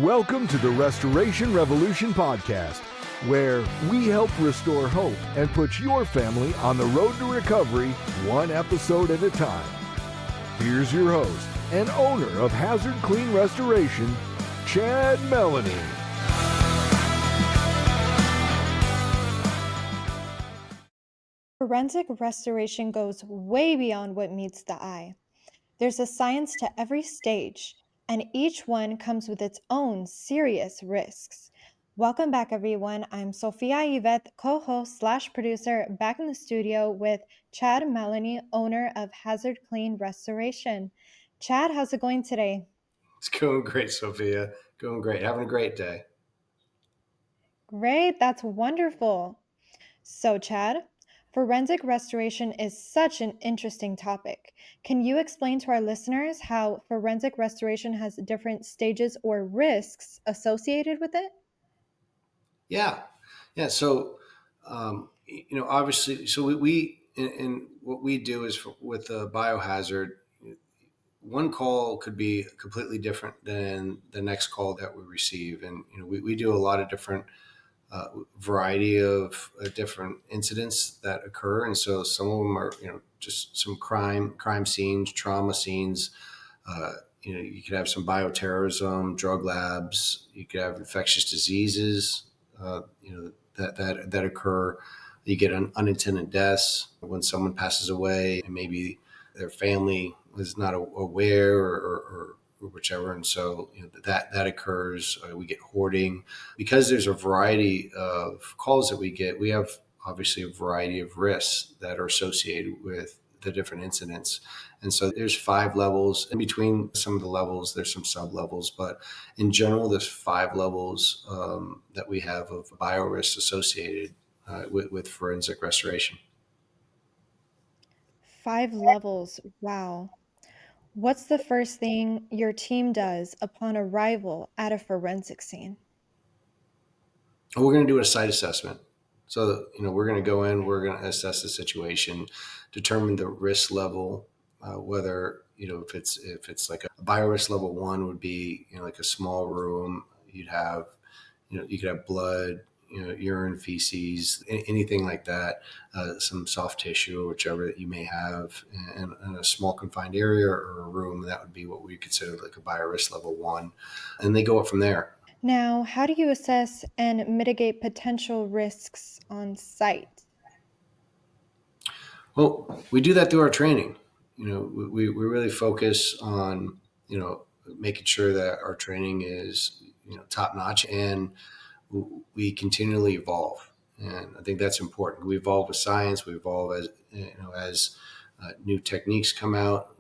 Welcome to the Restoration Revolution podcast, where we help restore hope and put your family on the road to recovery, one episode at a time. Here's your host and owner of Hazard Clean Restoration, Chad Melanie. Forensic restoration goes way beyond what meets the eye. There's a science to every stage, and each one comes with its own serious risks. Welcome back, everyone. I'm Sophia Yvette, co-host / producer, back in the studio with Chad Melanie, owner of Hazard Clean Restoration. Chad, how's it going today? It's going great, Sophia. Going great. Having a great day. Great, that's wonderful. So, Chad, forensic restoration is such an interesting topic. Can you explain to our listeners how forensic restoration has different stages or risks associated with it? Yeah. So, obviously, so we and what we do is with a biohazard, one call could be completely different than the next call that we receive. And, we do a lot of different variety of different incidents that occur. And so some of them are, just some crime scenes, trauma scenes. You could have some bioterrorism, drug labs. You could have infectious diseases, that occur. You get unattended deaths when someone passes away and maybe their family was not aware or whichever. And so that occurs. We get hoarding. Because there's a variety of calls that we get, we have obviously a variety of risks that are associated with the different incidents. And so there's 5 levels. In between some of the levels, there's some sub-levels. But in general, there's 5 levels that we have of bio risks associated with forensic restoration. 5 levels. Wow. What's the first thing your team does upon arrival at a forensic scene? We're going to do a site assessment. So, we're going to go in, we're going to assess the situation, determine the risk level, whether, if it's like a biorisk level 1 would be, like a small room. You'd have, you could have blood, urine, feces, anything like that, some soft tissue or whichever that you may have in a small confined area or a room. That would be what we consider like a biorisk level 1. And they go up from there. Now, how do you assess and mitigate potential risks on site? Well, we do that through our training. We really focus on, making sure that our training is, top notch, and we continually evolve. And I think that's important. We evolve with science. We evolve as new techniques come out,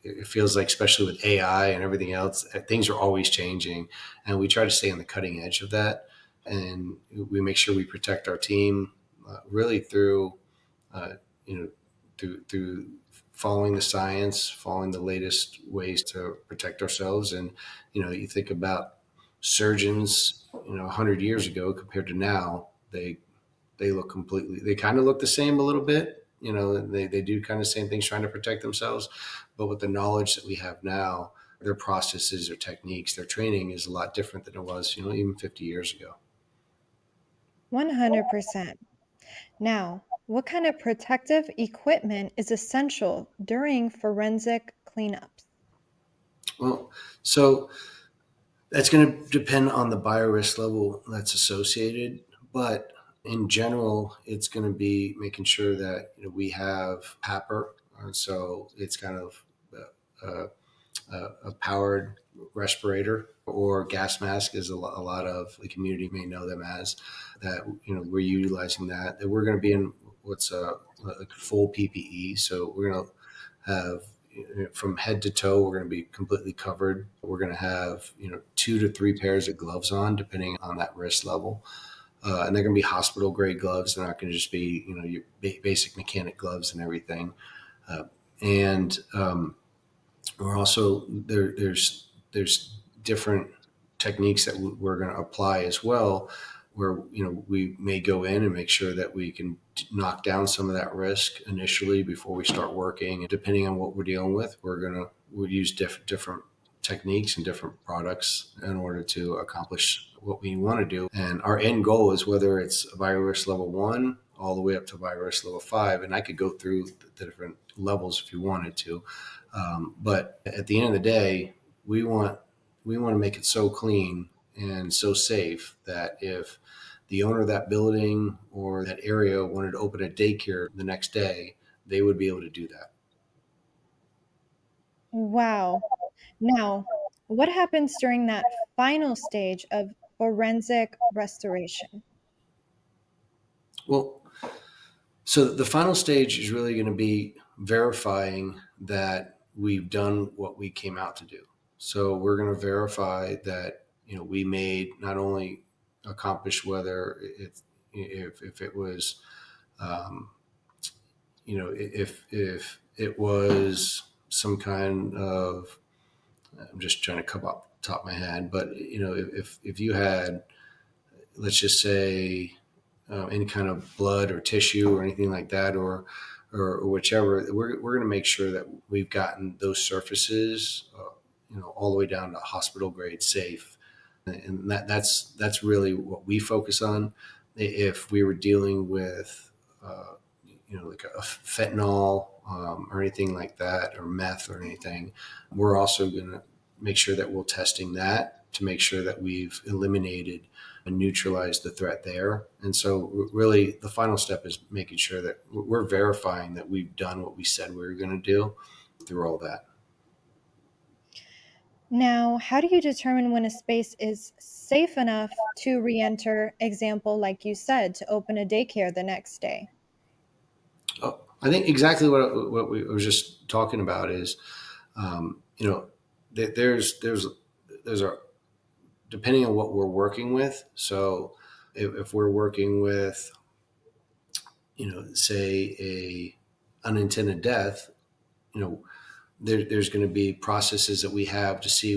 it feels like, especially with AI and everything else, things are always changing, and we try to stay on the cutting edge of that. And we make sure we protect our team really through following the science, following the latest ways to protect ourselves. And you think about surgeons 100 years ago compared to now, they kind of look the same a little bit. They do kind of the same things, trying to protect themselves. But with the knowledge that we have now, their processes, their techniques, their training is a lot different than it was, even 50 years ago. 100%. Now, what kind of protective equipment is essential during forensic cleanups? Well, so that's going to depend on the biorisk level that's associated. But in general, it's going to be making sure that we have PAPR. So it's kind of a powered respirator or gas mask, is a lot of the community may know them as that. We're utilizing that. That we're going to be in what's like full PPE. So we're going to have from head to toe, we're going to be completely covered. We're going to have 2 to 3 pairs of gloves on, depending on that risk level. And they're going to be hospital grade gloves. They're not going to just be, your basic mechanic gloves and everything. And we're also there's different techniques that we're going to apply as well, where we may go in and make sure that we can knock down some of that risk initially before we start working. And depending on what we're dealing with, we'll use different techniques and different products in order to accomplish what we want to do. And our end goal is whether it's virus level 1 all the way up to virus level 5. And I could go through the different levels if you wanted to. But at the end of the day, we want to make it so clean and so safe that if the owner of that building or that area wanted to open a daycare the next day, they would be able to do that. Wow. Now, what happens during that final stage of forensic restoration? Well, so the final stage is really going to be verifying that we've done what we came out to do. So we're going to verify that, we made not only accomplish whether if it was, if it was some kind of, I'm just trying to come up top of my head, but if you had, let's just say, any kind of blood or tissue or anything like that, or whichever, we're going to make sure that we've gotten those surfaces, all the way down to hospital grade safe, and that's really what we focus on. If we were dealing with, like a fentanyl or anything like that, or meth or anything, we're also going to make sure that we're testing that to make sure that we've eliminated and neutralized the threat there. And so really the final step is making sure that we're verifying that we've done what we said we were going to do through all that. Now, how do you determine when a space is safe enough to re-enter, example, like you said, to open a daycare the next day? Oh, I think exactly what we were just talking about is, there's a, depending on what we're working with. So if we're working with, say a unintended death, there's going to be processes that we have to see,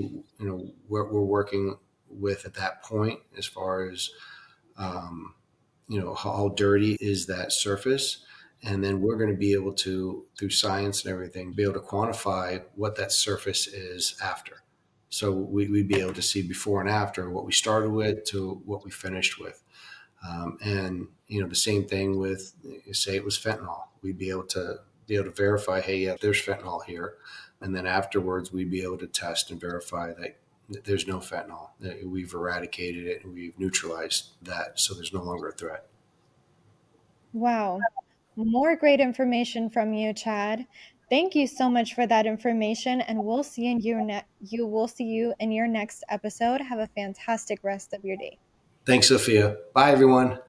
what we're working with at that point, as far as, how dirty is that surface. And then we're going to be able to, through science and everything, be able to quantify what that surface is after. So we'd be able to see before and after what we started with to what we finished with. And, the same thing with, say it was fentanyl, we'd be able to verify, hey, yeah, there's fentanyl here. And then afterwards, we'd be able to test and verify that there's no fentanyl, that we've eradicated it and we've neutralized that. So there's no longer a threat. Wow. More great information from you, Chad. Thank you so much for that information, and we'll see you in your next episode. Have a fantastic rest of your day. Thanks, Sophia. Bye, everyone.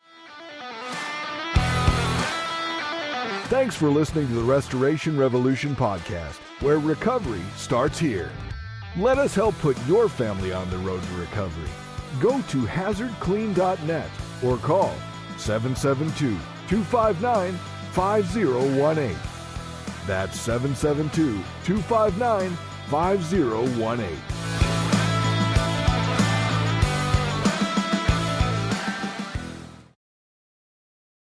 Thanks for listening to the Restoration Revolution podcast, where recovery starts here. Let us help put your family on the road to recovery. Go to hazardclean.net or call 772-259-5018. That's 772-259-5018.